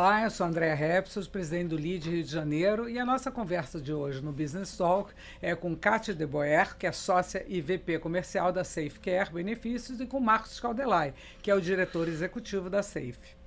Olá, eu sou Andréa Repsos, presidente do LEAD Rio de Janeiro, e a nossa conversa de hoje no Business Talk é com Kátia de Boer, que é sócia e VP comercial da Safecare Benefícios, e com Marcos Caldelay, que é o diretor executivo da Safe.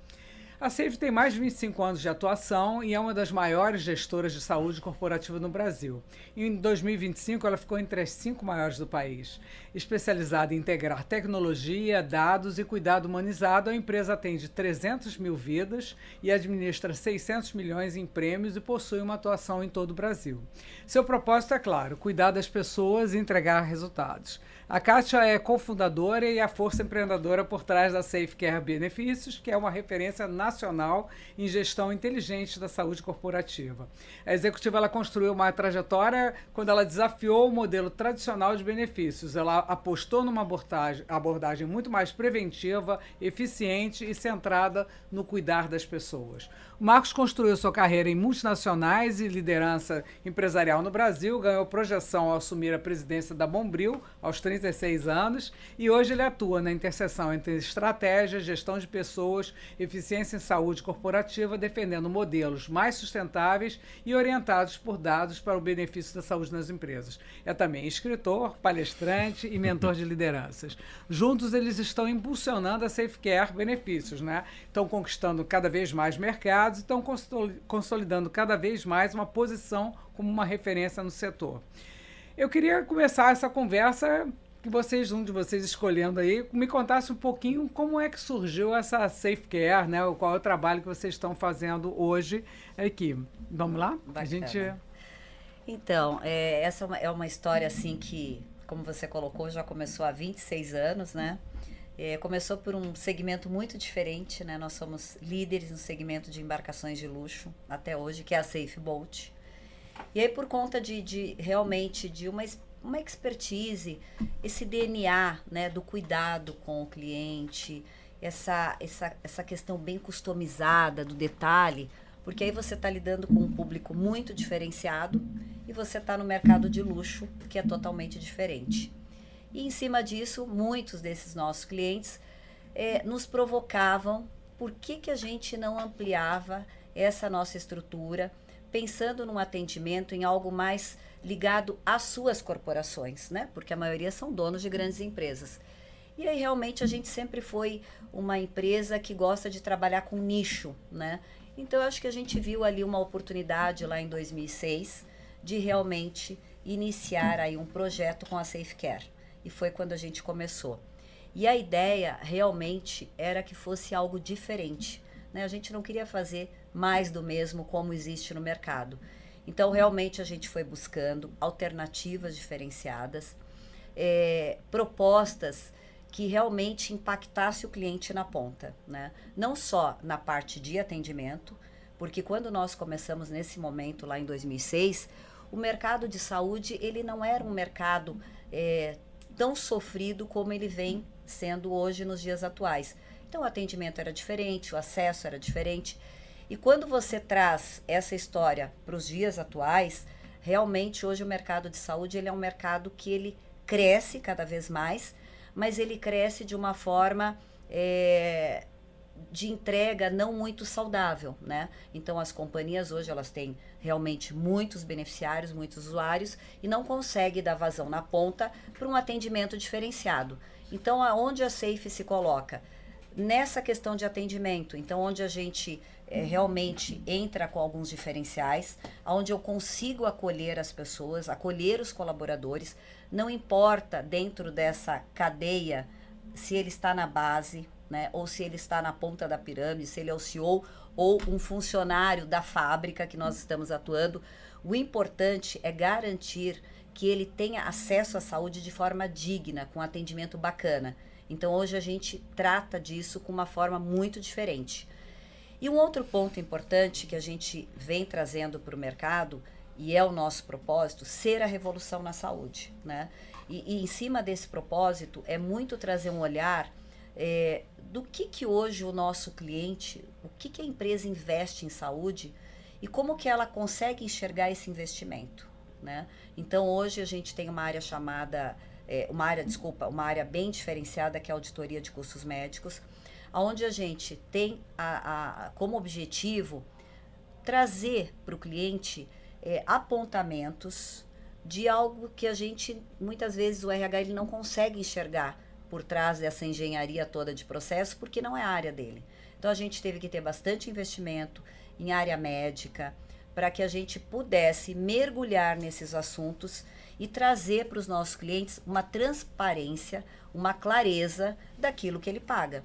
A Safe tem mais de 25 anos de atuação e é uma das maiores gestoras de saúde corporativa no Brasil. Em 2025, ela ficou entre as 5 maiores do país. Especializada em integrar tecnologia, dados e cuidado humanizado, a empresa atende 300 mil vidas e administra 600 milhões em prêmios e possui uma atuação em todo o Brasil. Seu propósito é claro, cuidar das pessoas e entregar resultados. A Kátia é cofundadora e a força empreendedora por trás da Safecare Benefícios, que é uma referência nacional em gestão inteligente da saúde corporativa. A executiva ela construiu uma trajetória quando ela desafiou o modelo tradicional de benefícios. Ela apostou numa abordagem muito mais preventiva, eficiente e centrada no cuidar das pessoas. O Marcos construiu sua carreira em multinacionais e liderança empresarial no Brasil, ganhou projeção ao assumir a presidência da Bombril aos 36 anos e hoje ele atua na interseção entre estratégia, gestão de pessoas, eficiência em saúde corporativa, defendendo modelos mais sustentáveis e orientados por dados para o benefício da saúde nas empresas. É também escritor, palestrante e mentor de lideranças. Juntos eles estão impulsionando a Safecare Benefícios, né? Estão conquistando cada vez mais mercados e estão consolidando cada vez mais uma posição como uma referência no setor. Eu queria começar essa conversa que um de vocês escolhendo aí, me contasse um pouquinho como é que surgiu essa Safecare, né? Qual é o trabalho que vocês estão fazendo hoje aqui. Vamos lá? Bacana. A gente... Então, essa é uma história assim que, como você colocou, já começou há 26 anos, né? Começou por um segmento muito diferente, né? Nós somos líderes no segmento de embarcações de luxo até hoje, que é a Safe Boat. E aí, por conta realmente de uma expertise, esse DNA, né, do cuidado com o cliente, essa questão bem customizada do detalhe, porque aí você está lidando com um público muito diferenciado e você está no mercado de luxo, que é totalmente diferente. E em cima disso, muitos desses nossos clientes nos provocavam por que a gente não ampliava essa nossa estrutura, pensando num atendimento em algo mais ligado às suas corporações, né? Porque a maioria são donos de grandes empresas. E aí realmente a gente sempre foi uma empresa que gosta de trabalhar com nicho, né? Então eu acho que a gente viu ali uma oportunidade lá em 2006 de realmente iniciar aí um projeto com a Safecare. E foi quando a gente começou. E a ideia realmente era que fosse algo diferente, né? A gente não queria fazer mais do mesmo como existe no mercado. Então, realmente, a gente foi buscando alternativas diferenciadas, propostas que realmente impactasse o cliente na ponta, né? Não só na parte de atendimento, porque quando nós começamos nesse momento, lá em 2006, o mercado de saúde, ele não era um mercado tão sofrido como ele vem sendo hoje nos dias atuais. Então, o atendimento era diferente, o acesso era diferente. E quando você traz essa história para os dias atuais, realmente hoje o mercado de saúde ele é um mercado que ele cresce cada vez mais, mas ele cresce de uma forma de entrega não muito saudável, né? Então as companhias hoje elas têm realmente muitos beneficiários, muitos usuários e não conseguem dar vazão na ponta para um atendimento diferenciado. Então aonde a Safe se coloca? Nessa questão de atendimento, então onde a gente realmente entra com alguns diferenciais, onde eu consigo acolher as pessoas, acolher os colaboradores, não importa dentro dessa cadeia se ele está na base, né, ou se ele está na ponta da pirâmide, se ele é o CEO ou um funcionário da fábrica que nós estamos atuando, o importante é garantir que ele tenha acesso à saúde de forma digna, com atendimento bacana. Então hoje a gente trata disso com uma forma muito diferente. E um outro ponto importante que a gente vem trazendo para o mercado, e é o nosso propósito, ser a revolução na saúde, né? E em cima desse propósito é muito trazer um olhar do que hoje o nosso cliente, o que a empresa investe em saúde e como que ela consegue enxergar esse investimento, né? Então hoje a gente tem uma área chamada, uma área bem diferenciada que é a auditoria de custos médicos, onde a gente tem como objetivo trazer para o cliente apontamentos de algo que a gente, muitas vezes, o RH ele não consegue enxergar por trás dessa engenharia toda de processo, porque não é a área dele. Então, a gente teve que ter bastante investimento em área médica, para que a gente pudesse mergulhar nesses assuntos e trazer para os nossos clientes uma transparência, uma clareza daquilo que ele paga.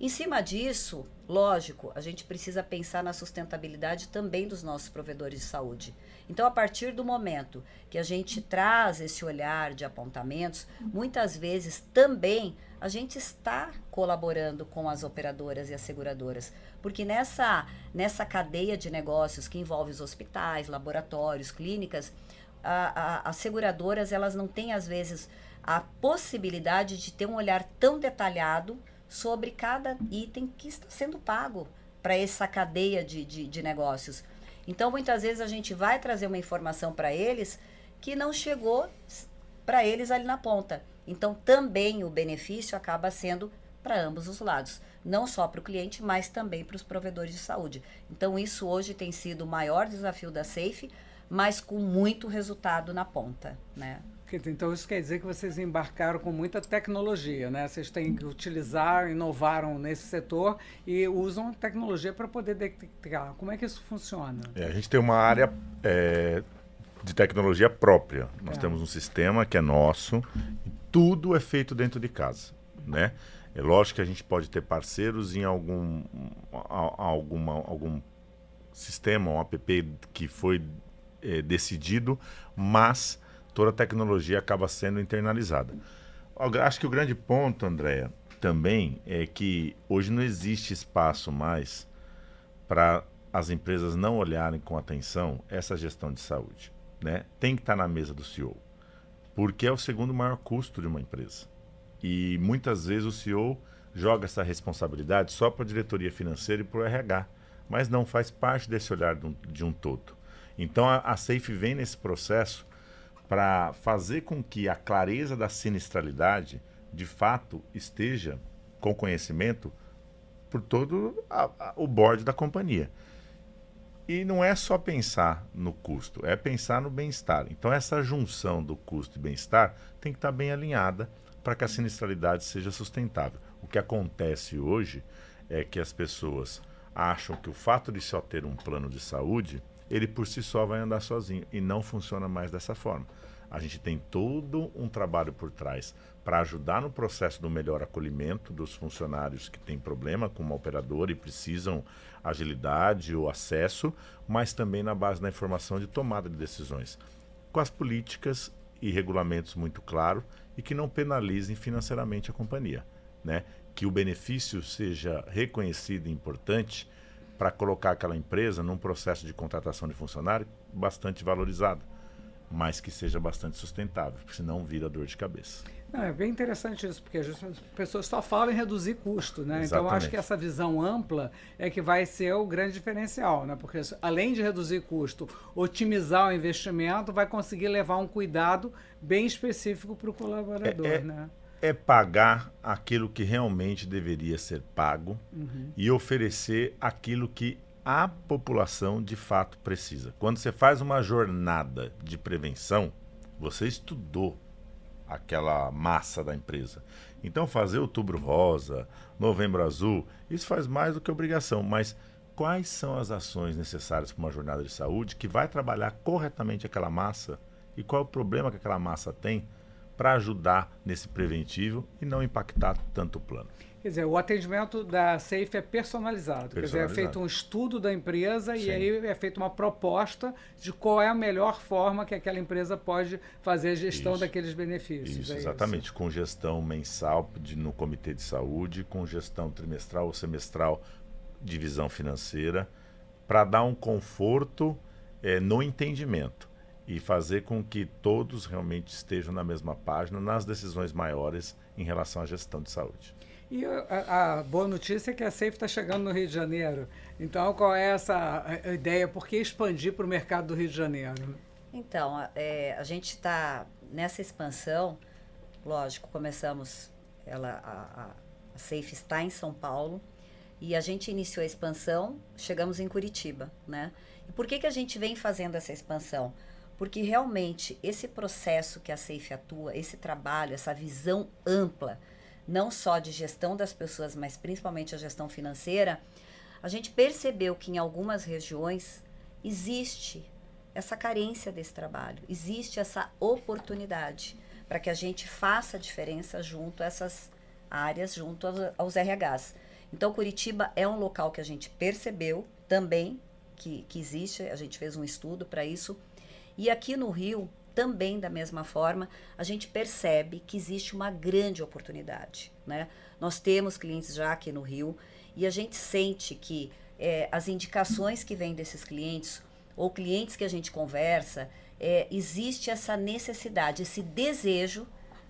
Em cima disso, lógico, a gente precisa pensar na sustentabilidade também dos nossos provedores de saúde. Então, a partir do momento que a gente traz esse olhar de apontamentos, muitas vezes também a gente está colaborando com as operadoras e as seguradoras, porque nessa cadeia de negócios que envolve os hospitais, laboratórios, clínicas, as seguradoras elas não têm, às vezes, a possibilidade de ter um olhar tão detalhado sobre cada item que está sendo pago para essa cadeia de negócios. Então, muitas vezes a gente vai trazer uma informação para eles que não chegou para eles ali na ponta. Então, também o benefício acaba sendo para ambos os lados. Não só para o cliente, mas também para os provedores de saúde. Então, isso hoje tem sido o maior desafio da Safe, mas com muito resultado na ponta, né? Então, isso quer dizer que vocês embarcaram com muita tecnologia, né? Vocês têm que utilizar, inovaram nesse setor e usam tecnologia para poder detectar. Como é que isso funciona? A gente tem uma área de tecnologia própria. Nós temos um sistema que é nosso e tudo é feito dentro de casa, né? É lógico que a gente pode ter parceiros em algum sistema, um app que foi decidido, mas toda a tecnologia acaba sendo internalizada. Eu acho que o grande ponto, Andréa, também é que hoje não existe espaço mais para as empresas não olharem com atenção essa gestão de saúde, né? Tem que estar na mesa do CEO, porque é o segundo maior custo de uma empresa. E muitas vezes o CEO joga essa responsabilidade só para a diretoria financeira e para o RH, mas não faz parte desse olhar de um todo. Então a Safe vem nesse processo para fazer com que a clareza da sinistralidade, de fato, esteja com conhecimento por todo o board da companhia. E não é só pensar no custo, é pensar no bem-estar. Então, essa junção do custo e bem-estar tem que estar bem alinhada para que a sinistralidade seja sustentável. O que acontece hoje é que as pessoas acham que o fato de só ter um plano de saúde, ele por si só vai andar sozinho, e não funciona mais dessa forma. A gente tem todo um trabalho por trás para ajudar no processo do melhor acolhimento dos funcionários que têm problema com uma operadora e precisam agilidade ou acesso, mas também na base da informação de tomada de decisões, com as políticas e regulamentos muito claros e que não penalizem financeiramente a companhia, né? Que o benefício seja reconhecido e importante para colocar aquela empresa num processo de contratação de funcionário bastante valorizado, mas que seja bastante sustentável, porque senão vira dor de cabeça. Não, é bem interessante isso, porque as pessoas só falam em reduzir custo, né? Exatamente. Então, acho que essa visão ampla é que vai ser o grande diferencial, né? Porque além de reduzir custo, otimizar o investimento, vai conseguir levar um cuidado bem específico para o colaborador, né? É pagar aquilo que realmente deveria ser pago e oferecer aquilo que a população de fato precisa. Quando você faz uma jornada de prevenção, você estudou aquela massa da empresa. Então fazer Outubro Rosa, Novembro Azul, isso faz mais do que obrigação, mas quais são as ações necessárias para uma jornada de saúde que vai trabalhar corretamente aquela massa e qual é o problema que aquela massa tem para ajudar nesse preventivo e não impactar tanto o plano. Quer dizer, o atendimento da Safe é personalizado. Quer dizer, é feito um estudo da empresa e aí é feita uma proposta de qual é a melhor forma que aquela empresa pode fazer a gestão daqueles benefícios. Isso, exatamente. Com gestão mensal no comitê de saúde, com gestão trimestral ou semestral de visão financeira, para dar um conforto no entendimento e fazer com que todos realmente estejam na mesma página nas decisões maiores em relação à gestão de saúde. E a boa notícia é que a Safe está chegando no Rio de Janeiro. Então, qual é essa ideia? Por que expandir para o mercado do Rio de Janeiro? Então, a gente está nessa expansão, lógico, começamos ela A Safe está em São Paulo e a gente iniciou a expansão, chegamos em Curitiba, né? E por que a gente vem fazendo essa expansão? Porque realmente esse processo que a Safe atua, esse trabalho, essa visão ampla, não só de gestão das pessoas, mas principalmente a gestão financeira, a gente percebeu que em algumas regiões existe essa carência desse trabalho, existe essa oportunidade para que a gente faça a diferença junto a essas áreas, junto aos RHs. Então, Curitiba é um local que a gente percebeu também que existe, a gente fez um estudo para isso. E aqui no Rio, também da mesma forma, a gente percebe que existe uma grande oportunidade, né? Nós temos clientes já aqui no Rio e a gente sente que as indicações que vêm desses clientes ou clientes que a gente conversa, existe essa necessidade, esse desejo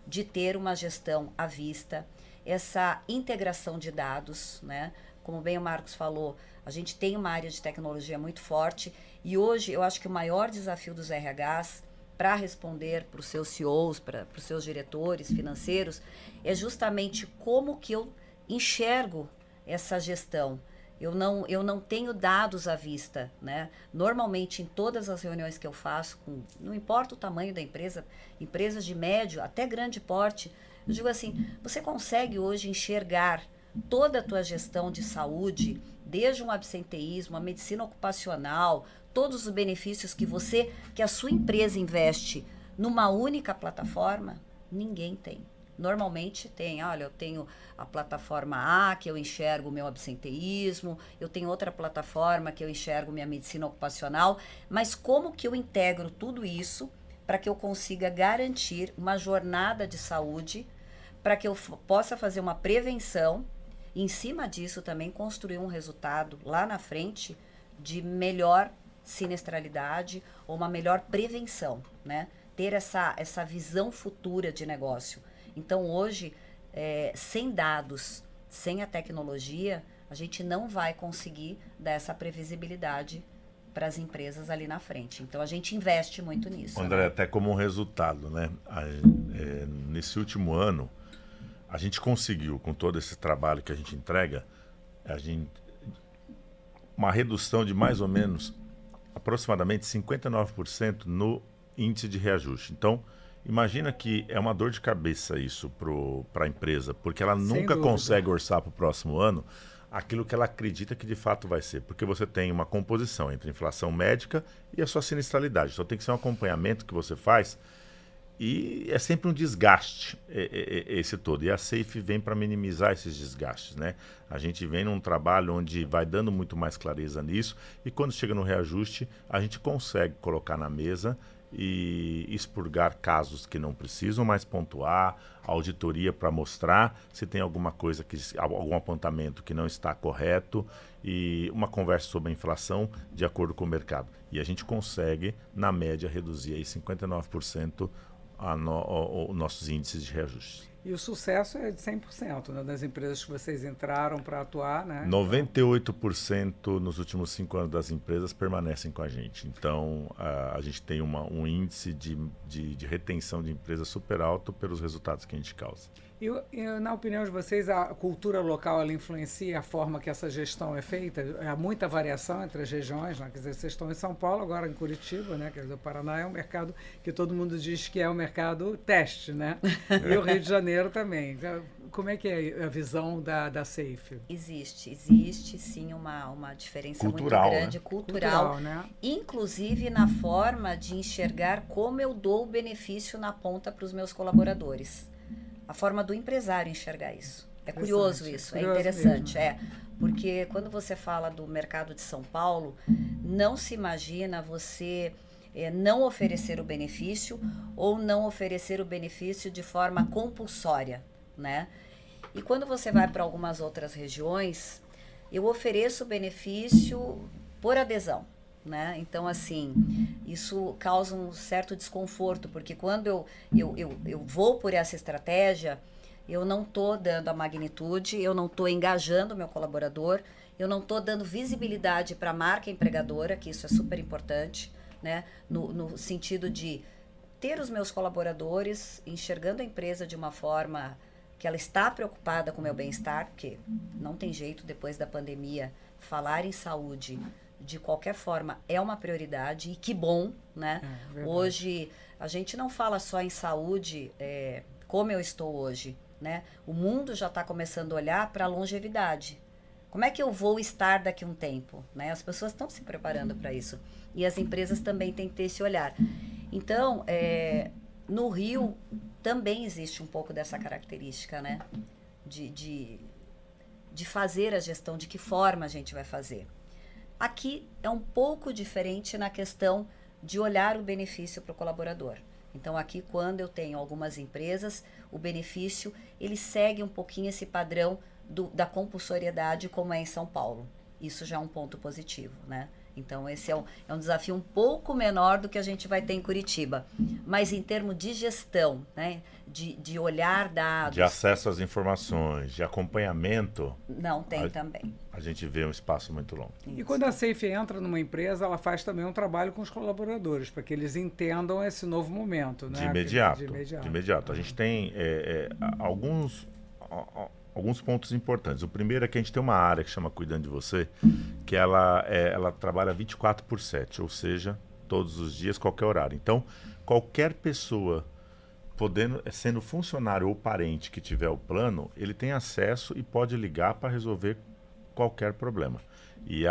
de ter uma gestão à vista, essa integração de dados, né? Como bem o Marcos falou, a gente tem uma área de tecnologia muito forte e hoje eu acho que o maior desafio dos RHs para responder para os seus CEOs, para os seus diretores financeiros, é justamente como que eu enxergo essa gestão. Eu não tenho dados à vista, né? Normalmente, em todas as reuniões que eu faço, não importa o tamanho da empresa, empresas de médio até grande porte, eu digo assim, você consegue hoje enxergar toda a tua gestão de saúde, desde um absenteísmo, a medicina ocupacional, todos os benefícios que a sua empresa investe numa única plataforma? Ninguém tem. Normalmente tem, olha, eu tenho a plataforma A, que eu enxergo o meu absenteísmo, eu tenho outra plataforma que eu enxergo minha medicina ocupacional, mas como que eu integro tudo isso para que eu consiga garantir uma jornada de saúde, para que eu possa fazer uma prevenção e, em cima disso, também construir um resultado lá na frente de melhor sinistralidade ou uma melhor prevenção, né? Ter essa visão futura de negócio. Então, hoje, sem dados, sem a tecnologia, a gente não vai conseguir dar essa previsibilidade para as empresas ali na frente. Então, a gente investe muito nisso. André, né? até como um resultado, né? Nesse último ano, a gente conseguiu, com todo esse trabalho que a gente entrega, uma redução de mais ou menos, aproximadamente 59% no índice de reajuste. Então, imagina que é uma dor de cabeça isso para a empresa, porque ela nunca consegue orçar para o próximo ano aquilo que ela acredita que de fato vai ser, porque você tem uma composição entre a inflação médica e a sua sinistralidade. Então tem que ser um acompanhamento que você faz e é sempre um desgaste esse todo. E a Safe vem para minimizar esses desgastes, né? A gente vem num trabalho onde vai dando muito mais clareza nisso e quando chega no reajuste, a gente consegue colocar na mesa e expurgar casos que não precisam, mas pontuar, auditoria para mostrar se tem alguma coisa, algum apontamento que não está correto e uma conversa sobre a inflação de acordo com o mercado. E a gente consegue, na média, reduzir aí 59% os nossos índices de reajuste. E o sucesso é de 100%, né, das empresas que vocês entraram para atuar, né? 98% nos últimos 5 anos das empresas permanecem com a gente. Então, a gente tem um índice de retenção de empresas super alto pelos resultados que a gente causa. E na opinião de vocês, a cultura local ela influencia a forma que essa gestão é feita? Há muita variação entre as regiões, né? Quer dizer, vocês estão em São Paulo, agora em Curitiba, né? Quer dizer, o Paraná é um mercado que todo mundo diz que é um mercado teste, né? E o Rio de Janeiro também. Como é que é a visão da Safe? Existe sim uma diferença cultural, muito grande, né? cultural, né? Inclusive na forma de enxergar como eu dou o benefício na ponta para os meus colaboradores. A forma do empresário enxergar isso. É curioso isso, é interessante. Porque quando você fala do mercado de São Paulo, não se imagina você não oferecer o benefício ou não oferecer o benefício de forma compulsória, né? E quando você vai para algumas outras regiões, eu ofereço o benefício por adesão, né? Então, assim, isso causa um certo desconforto, porque quando eu vou por essa estratégia, eu não estou dando a magnitude, eu não estou engajando o meu colaborador, eu não estou dando visibilidade para a marca empregadora, que isso é super importante, né? No sentido de ter os meus colaboradores enxergando a empresa de uma forma que ela está preocupada com o meu bem-estar, porque não tem jeito, depois da pandemia, falar em saúde de qualquer forma é uma prioridade, e que bom, né? Hoje, a gente não fala só em saúde, como eu estou hoje, né? O mundo já está começando a olhar para a longevidade. Como é que eu vou estar daqui a um tempo, né? As pessoas estão se preparando para isso. E as empresas também têm que ter esse olhar. Então, no Rio, também existe um pouco dessa característica, né? De fazer a gestão, de que forma a gente vai fazer. Aqui é um pouco diferente na questão de olhar o benefício para o colaborador. Então, aqui, quando eu tenho algumas empresas, o benefício, ele segue um pouquinho esse padrão da compulsoriedade, como é em São Paulo. Isso já é um ponto positivo, né? Então, esse é um desafio um pouco menor do que a gente vai ter em Curitiba. Mas em termos de gestão, né? De olhar dados... De acesso às informações, de acompanhamento... Não tem também. A gente vê um espaço muito longo. E quando a Safe entra numa empresa, ela faz também um trabalho com os colaboradores, para que eles entendam esse novo momento, né? De imediato. A gente tem alguns pontos importantes. O primeiro é que a gente tem uma área que chama Cuidando de Você, que ela trabalha 24/7, ou seja, todos os dias, qualquer horário. Então, qualquer pessoa sendo funcionário ou parente que tiver o plano, ele tem acesso e pode ligar para resolver qualquer problema. E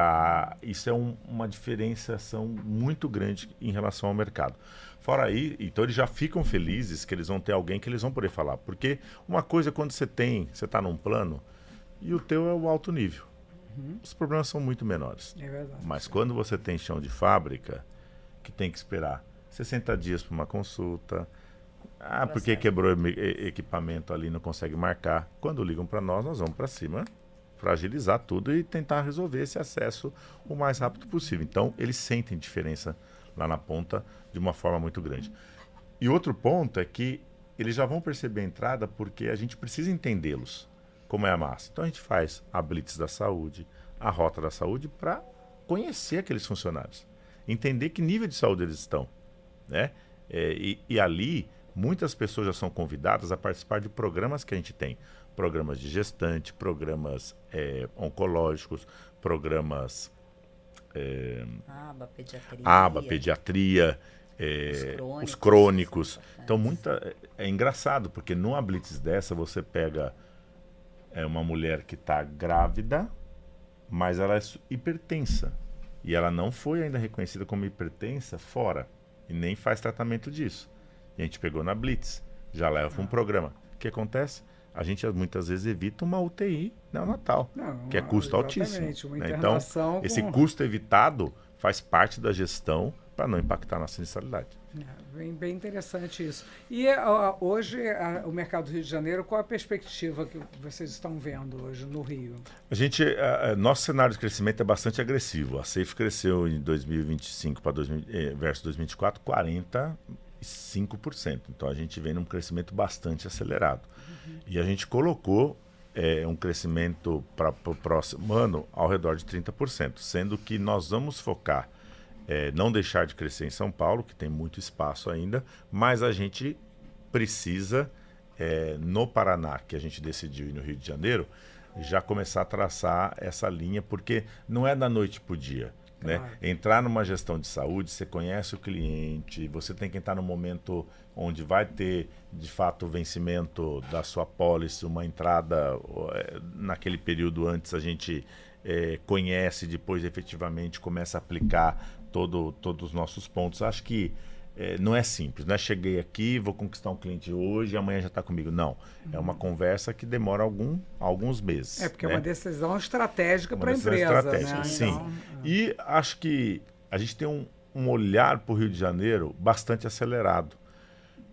isso é uma diferenciação muito grande em relação ao mercado. Fora aí, então eles já ficam felizes que eles vão ter alguém que eles vão poder falar. Porque uma coisa é quando você está num plano e o teu é o alto nível. Os problemas são muito menores. É verdade. Mas quando você tem chão de fábrica, que tem que esperar 60 dias para uma consulta, porque quebrou equipamento ali, não consegue marcar. Quando ligam para nós vamos para cima, fragilizar tudo e tentar resolver esse acesso o mais rápido possível. Então, eles sentem diferença lá na ponta de uma forma muito grande. E outro ponto é que eles já vão perceber a entrada porque a gente precisa entendê-los, como é a massa. Então, a gente faz a Blitz da saúde, a Rota da Saúde, para conhecer aqueles funcionários, entender que nível de saúde eles estão, né? E ali, muitas pessoas já são convidadas a participar de programas que a gente tem. Programas de gestante, programas oncológicos, programas... pediatria, os crônicos. Então, é engraçado, porque numa Blitz dessa, você pega uma mulher que está grávida, mas ela é hipertensa. E ela não foi ainda reconhecida como hipertensa fora, e nem faz tratamento disso. E a gente pegou na Blitz, já leva para um programa. O que acontece? A gente muitas vezes evita uma UTI neonatal, que é custo altíssimo. Né? Então, esse custo evitado faz parte da gestão para não impactar na sinistralidade. Bem interessante isso. E hoje, o mercado do Rio de Janeiro, qual a perspectiva que vocês estão vendo hoje no Rio? Nosso cenário de crescimento é bastante agressivo. A Safe cresceu em 2025 versus 2024, 45%. Então, a gente vem num crescimento bastante acelerado. E a gente colocou um crescimento para o próximo ano ao redor de 30%, sendo que nós vamos focar, não deixar de crescer em São Paulo, que tem muito espaço ainda, mas a gente precisa, no Paraná, que a gente decidiu ir no Rio de Janeiro, já começar a traçar essa linha, porque não é da noite para o dia. Né? Entrar numa gestão de saúde, você conhece o cliente, você tem que entrar no momento onde vai ter, de fato, o vencimento da sua pólice, uma entrada naquele período antes a gente conhece, depois efetivamente começa a aplicar todos os nossos pontos. Acho que não é simples, não é cheguei aqui, vou conquistar um cliente hoje e amanhã já está comigo. Não, é uma conversa que demora alguns meses. Porque é uma decisão estratégica para a empresa. Né? Sim. Então, e acho que a gente tem um olhar para o Rio de Janeiro bastante acelerado.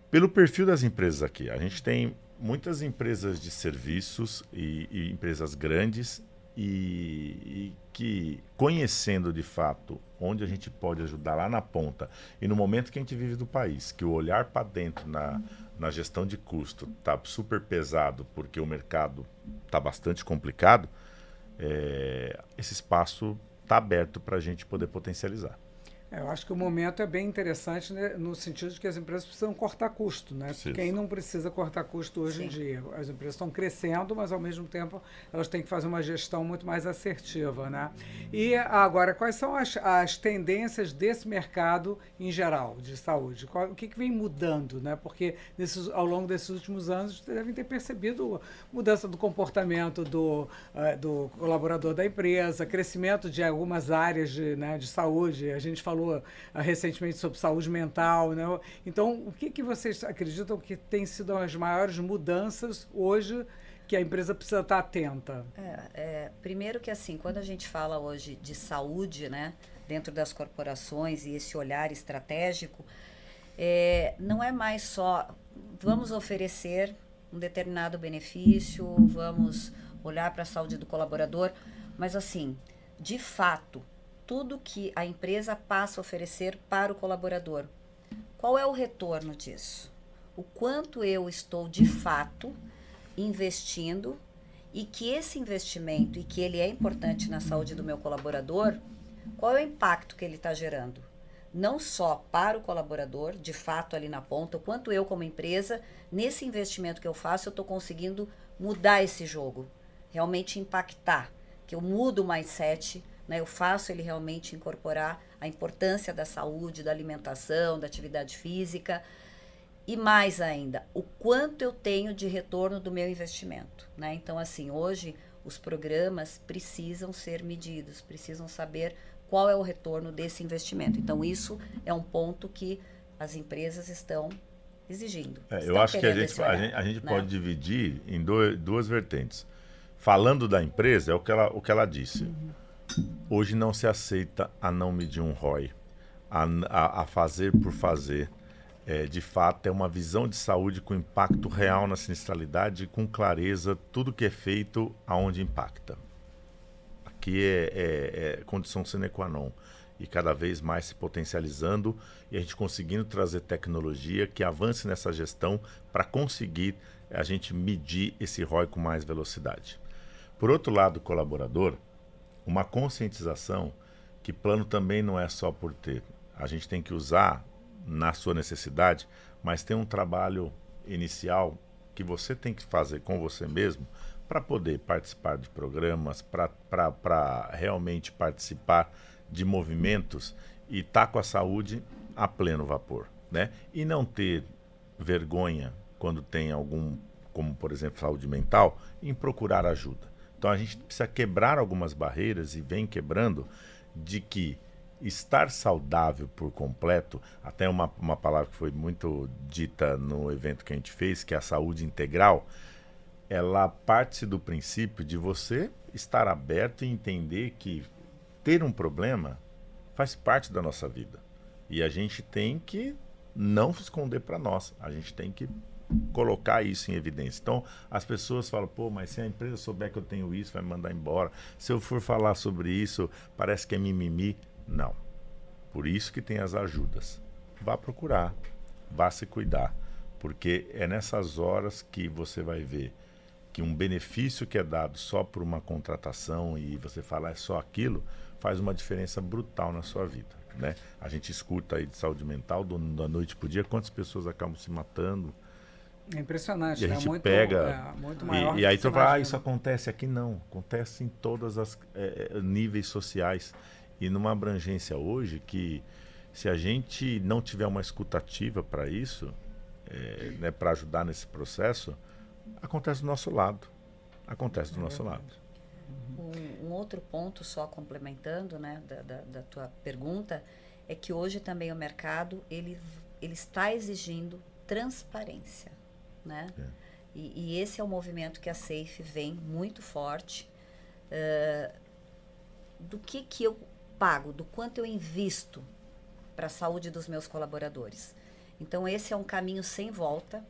Pelo perfil das empresas aqui, a gente tem muitas empresas de serviços e empresas grandes e que, conhecendo de fato onde a gente pode ajudar lá na ponta e no momento que a gente vive do país, que o olhar para dentro na gestão de custo está super pesado porque o mercado está bastante complicado, esse espaço está aberto para a gente poder potencializar. Eu acho que o momento é bem interessante, né, no sentido de que as empresas precisam cortar custo, né? Precisa. Quem não precisa cortar custo hoje em dia? As empresas estão crescendo, mas ao mesmo tempo elas têm que fazer uma gestão muito mais assertiva, né? E agora, quais são as tendências desse mercado em geral de saúde? O que vem mudando, né? Porque ao longo desses últimos anos devem ter percebido mudança do comportamento do colaborador da empresa, crescimento de algumas áreas de saúde. A gente falou recentemente sobre saúde mental, né? Então, o que vocês acreditam que tem sido as maiores mudanças hoje que a empresa precisa estar atenta? Primeiro que assim, quando a gente fala hoje de saúde, né, dentro das corporações e esse olhar estratégico, não é mais só vamos oferecer um determinado benefício, vamos olhar para a saúde do colaborador, mas assim, de fato, tudo que a empresa passa a oferecer para o colaborador. Qual é o retorno disso? O quanto eu estou, de fato, investindo e que esse investimento, e que ele é importante na saúde do meu colaborador, qual é o impacto que ele está gerando? Não só para o colaborador, de fato, ali na ponta, o quanto eu, como empresa, nesse investimento que eu faço, eu estou conseguindo mudar esse jogo, realmente impactar, que eu mudo o mindset, né, eu faço ele realmente incorporar a importância da saúde, da alimentação, da atividade física e mais ainda, o quanto eu tenho de retorno do meu investimento, né? Então, assim, hoje os programas precisam ser medidos, precisam saber qual é o retorno desse investimento. Então, isso é um ponto que as empresas estão exigindo. Eu acho que a gente pode dividir em duas vertentes. Falando da empresa, é o que ela disse. Hoje não se aceita a não medir um ROI, a fazer por fazer. De fato, é uma visão de saúde com impacto real na sinistralidade e com clareza tudo que é feito aonde impacta. Aqui é condição sine qua non e cada vez mais se potencializando e a gente conseguindo trazer tecnologia que avance nessa gestão para conseguir a gente medir esse ROI com mais velocidade. Por outro lado, colaborador, uma conscientização que plano também não é só por ter. A gente tem que usar na sua necessidade, mas tem um trabalho inicial que você tem que fazer com você mesmo para poder participar de programas, para realmente participar de movimentos e estar com a saúde a pleno vapor, né? E não ter vergonha quando tem algum, como por exemplo saúde mental, em procurar ajuda. Então a gente precisa quebrar algumas barreiras e vem quebrando de que estar saudável por completo, até uma palavra que foi muito dita no evento que a gente fez, que é a saúde integral, ela parte do princípio de você estar aberto e entender que ter um problema faz parte da nossa vida. E a gente tem que não esconder para nós, a gente tem que colocar isso em evidência. Então, as pessoas falam, pô, mas se a empresa souber que eu tenho isso, vai me mandar embora. Se eu for falar sobre isso, parece que é mimimi. Não. Por isso que tem as ajudas. Vá procurar, vá se cuidar, porque é nessas horas que você vai ver que um benefício que é dado só por uma contratação e você falar é só aquilo, faz uma diferença brutal na sua vida, né? A gente escuta aí de saúde mental, da noite pro dia, quantas pessoas acabam se matando. É impressionante, e a gente muito, pega muito maior. E aí tu fala, isso acontece aqui? Não, acontece em todos os níveis sociais e numa abrangência hoje que se a gente não tiver uma escutativa para isso, né, para ajudar nesse processo, acontece do nosso lado. Acontece do nosso lado. Um outro ponto, só complementando, né, da tua pergunta, é que hoje também o mercado ele está exigindo transparência, né? E esse é o movimento que a Safe vem muito forte, do que eu pago, do quanto eu invisto para a saúde dos meus colaboradores. Então esse é um caminho sem volta.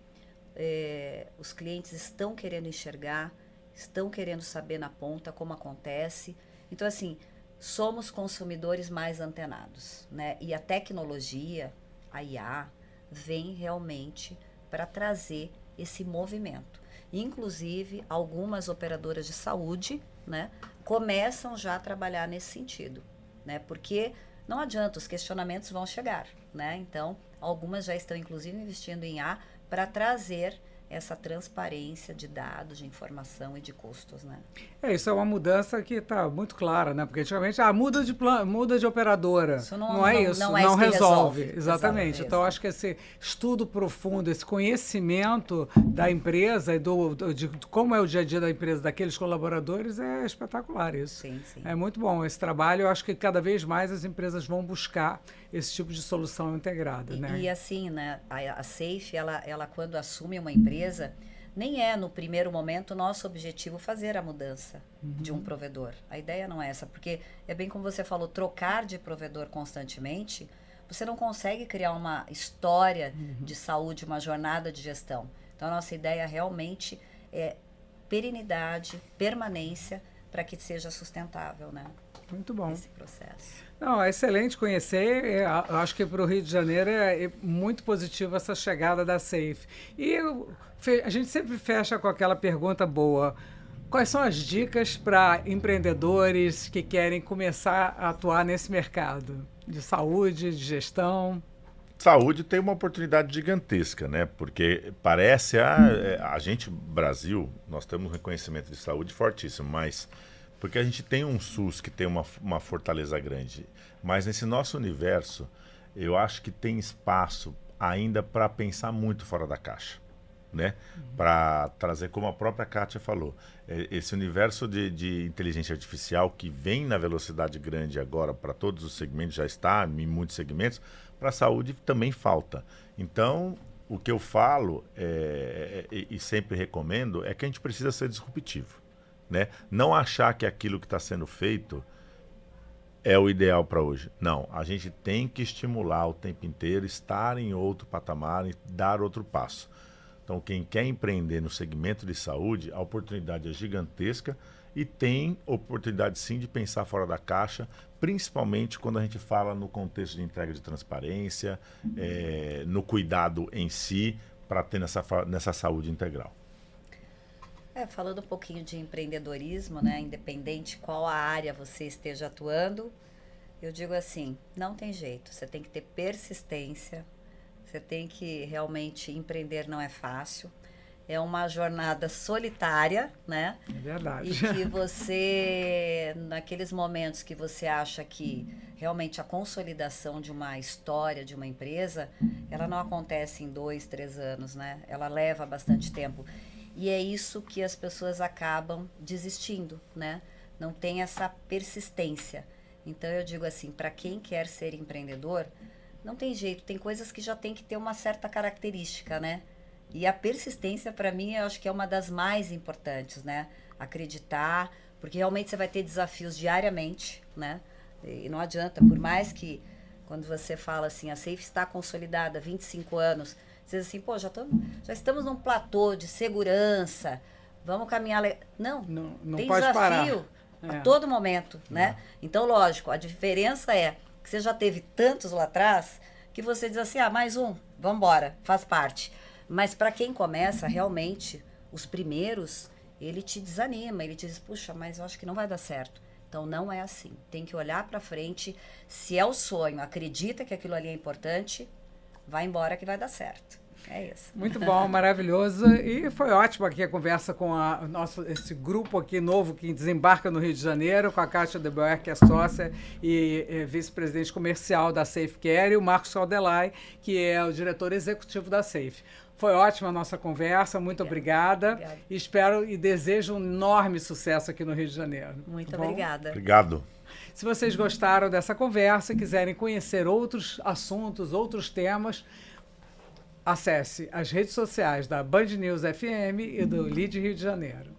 Os clientes estão querendo enxergar, estão querendo saber na ponta como acontece. Então, assim, somos consumidores mais antenados, né? E a tecnologia, a IA, vem realmente para trazer esse movimento. Inclusive, algumas operadoras de saúde, né, começam já a trabalhar nesse sentido, né? Porque não adianta, os questionamentos vão chegar, né? Então, algumas já estão, inclusive, investindo em IA para trazer essa transparência de dados, de informação e de custos, né? Isso é uma mudança que está muito clara, né? Porque antigamente, muda de muda de operadora. Isso não é isso, não é não isso que resolve. resolve. Exatamente. Exato, Então, acho que esse estudo profundo, esse conhecimento da empresa e de como é o dia a dia da empresa, daqueles colaboradores, é espetacular isso. Sim, sim. É muito bom esse trabalho. Eu acho que cada vez mais as empresas vão buscar esse tipo de solução integrada, né? E assim, né, a Safe, ela quando assume uma empresa, nem é no primeiro momento nosso objetivo fazer a mudança de um provedor. A ideia não é essa, porque é bem como você falou, trocar de provedor constantemente, você não consegue criar uma história de saúde, uma jornada de gestão. Então, a nossa ideia realmente é perenidade, permanência, para que seja sustentável, né? Muito bom. Esse processo. Não, é excelente conhecer. Eu acho que para o Rio de Janeiro é muito positivo essa chegada da Safe. E a gente sempre fecha com aquela pergunta boa. Quais são as dicas para empreendedores que querem começar a atuar nesse mercado de saúde, de gestão? Saúde tem uma oportunidade gigantesca, né? Porque parece a gente, Brasil, nós temos um reconhecimento de saúde fortíssimo, mas porque a gente tem um SUS que tem uma fortaleza grande. Mas nesse nosso universo, eu acho que tem espaço ainda para pensar muito fora da caixa, né? Para trazer, como a própria Kátia falou, esse universo de inteligência artificial que vem na velocidade grande agora para todos os segmentos, já está em muitos segmentos, para a saúde também falta. Então, o que eu falo e sempre recomendo é que a gente precisa ser disruptivo, né? Não achar que aquilo que está sendo feito é o ideal para hoje. Não, a gente tem que estimular o tempo inteiro, estar em outro patamar e dar outro passo. Então, quem quer empreender no segmento de saúde, a oportunidade é gigantesca e tem oportunidade sim de pensar fora da caixa, principalmente quando a gente fala no contexto de entrega de transparência, no cuidado em si, para ter nessa saúde integral. Falando um pouquinho de empreendedorismo, né? Independente qual a área você esteja atuando, eu digo assim, não tem jeito, você tem que ter persistência, você tem que realmente empreender, não é fácil. É uma jornada solitária, né? É verdade. E que você, naqueles momentos que você acha que realmente a consolidação de uma história, de uma empresa, ela não acontece em 2, 3 anos, né? Ela leva bastante tempo. E é isso que as pessoas acabam desistindo, né? Não tem essa persistência. Então eu digo assim, para quem quer ser empreendedor, não tem jeito, tem coisas que já tem que ter uma certa característica, né? E a persistência, para mim, eu acho que é uma das mais importantes, né? Acreditar, porque realmente você vai ter desafios diariamente, né? E não adianta, por mais que, quando você fala assim, a Safe está consolidada há 25 anos, você diz assim, pô, já estamos num platô de segurança, vamos caminhar... Não tem pode desafio parar. a todo momento, né? Então, lógico, a diferença é que você já teve tantos lá atrás que você diz assim, mais um, vamos embora, faz parte. Mas para quem começa, realmente, os primeiros, ele te desanima, ele te diz, puxa, mas eu acho que não vai dar certo. Então, não é assim. Tem que olhar para frente, se é o sonho, acredita que aquilo ali é importante, vai embora que vai dar certo. É isso. Muito bom, maravilhoso. E foi ótimo aqui a conversa com esse grupo aqui novo que desembarca no Rio de Janeiro, com a Kátia de Boer, que é sócia e vice-presidente comercial da SafeCare, e o Marcos Caldelay, que é o diretor executivo da Safe. Foi ótima a nossa conversa, muito obrigada. E espero e desejo um enorme sucesso aqui no Rio de Janeiro. Muito obrigada. Obrigado. Se vocês gostaram dessa conversa e quiserem conhecer outros assuntos, outros temas, acesse as redes sociais da Band News FM e do Lead Rio de Janeiro.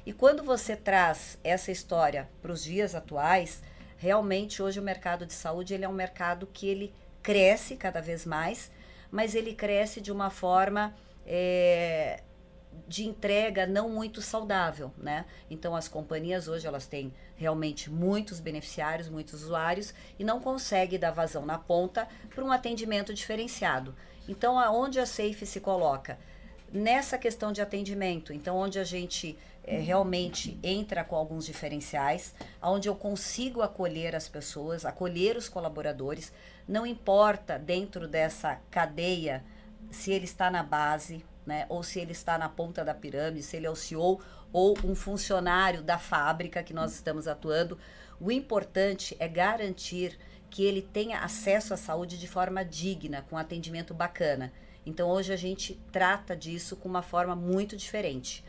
E quando você traz essa história para os dias atuais, realmente hoje o mercado de saúde ele é um mercado que ele cresce cada vez mais, mas ele cresce de uma forma de entrega não muito saudável, né? Então as companhias hoje elas têm realmente muitos beneficiários, muitos usuários e não conseguem dar vazão na ponta para um atendimento diferenciado. Então aonde a Safe se coloca? Nessa questão de atendimento, então onde a gente realmente entra com alguns diferenciais, onde eu consigo acolher as pessoas, acolher os colaboradores, não importa dentro dessa cadeia se ele está na base, né, ou se ele está na ponta da pirâmide, se ele é o CEO ou um funcionário da fábrica que nós estamos atuando. O importante é garantir que ele tenha acesso à saúde de forma digna, com atendimento bacana. Então hoje a gente trata disso com uma forma muito diferente.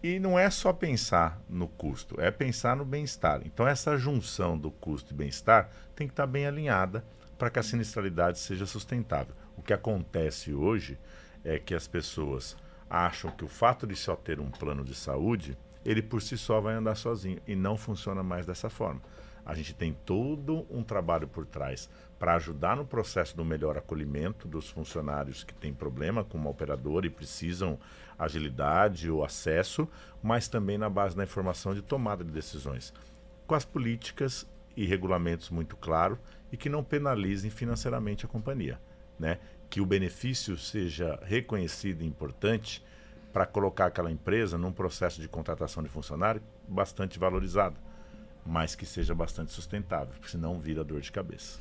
E não é só pensar no custo, é pensar no bem-estar. Então essa junção do custo e bem-estar tem que estar bem alinhada para que a sinistralidade seja sustentável. O que acontece hoje é que as pessoas acham que o fato de só ter um plano de saúde, ele por si só vai andar sozinho, e não funciona mais dessa forma. A gente tem todo um trabalho por trás para ajudar no processo do melhor acolhimento dos funcionários que têm problema com uma operadora e precisam agilidade ou acesso, mas também na base da informação de tomada de decisões, com as políticas e regulamentos muito claros e que não penalizem financeiramente a companhia, né? Que o benefício seja reconhecido e importante para colocar aquela empresa num processo de contratação de funcionário bastante valorizado, mas que seja bastante sustentável, porque senão vira dor de cabeça.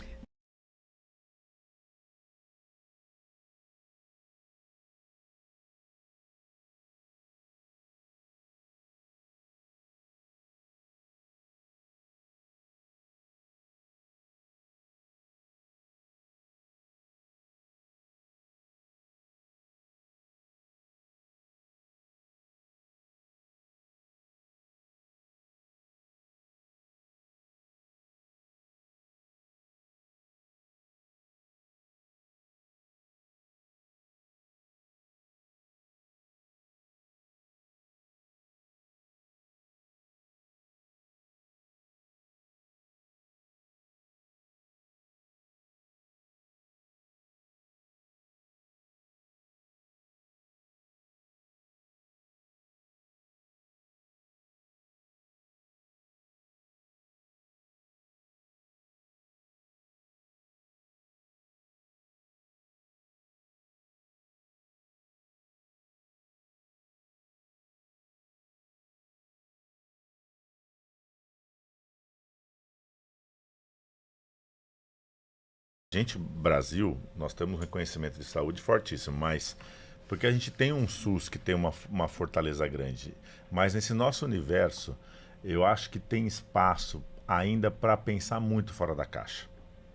Gente, Brasil, nós temos um reconhecimento de saúde fortíssimo, mas porque a gente tem um SUS que tem uma fortaleza grande, mas nesse nosso universo, eu acho que tem espaço ainda para pensar muito fora da caixa,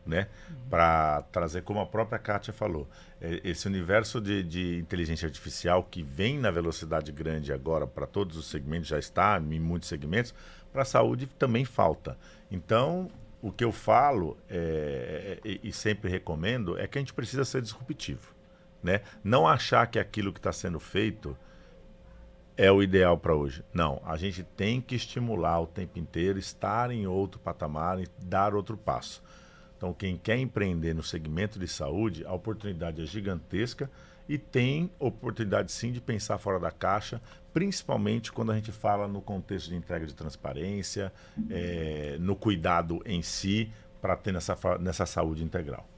né? Para trazer, como a própria Kátia falou, esse universo de inteligência artificial que vem na velocidade grande agora para todos os segmentos, já está em muitos segmentos, para a saúde também falta. Então, o que eu falo e sempre recomendo é que a gente precisa ser disruptivo, né? Não achar que aquilo que está sendo feito é o ideal para hoje. Não, a gente tem que estimular o tempo inteiro, estar em outro patamar e dar outro passo. Então, quem quer empreender no segmento de saúde, a oportunidade é gigantesca e tem oportunidade sim de pensar fora da caixa, principalmente quando a gente fala no contexto de entrega de transparência, no cuidado em si, para ter nessa saúde integral.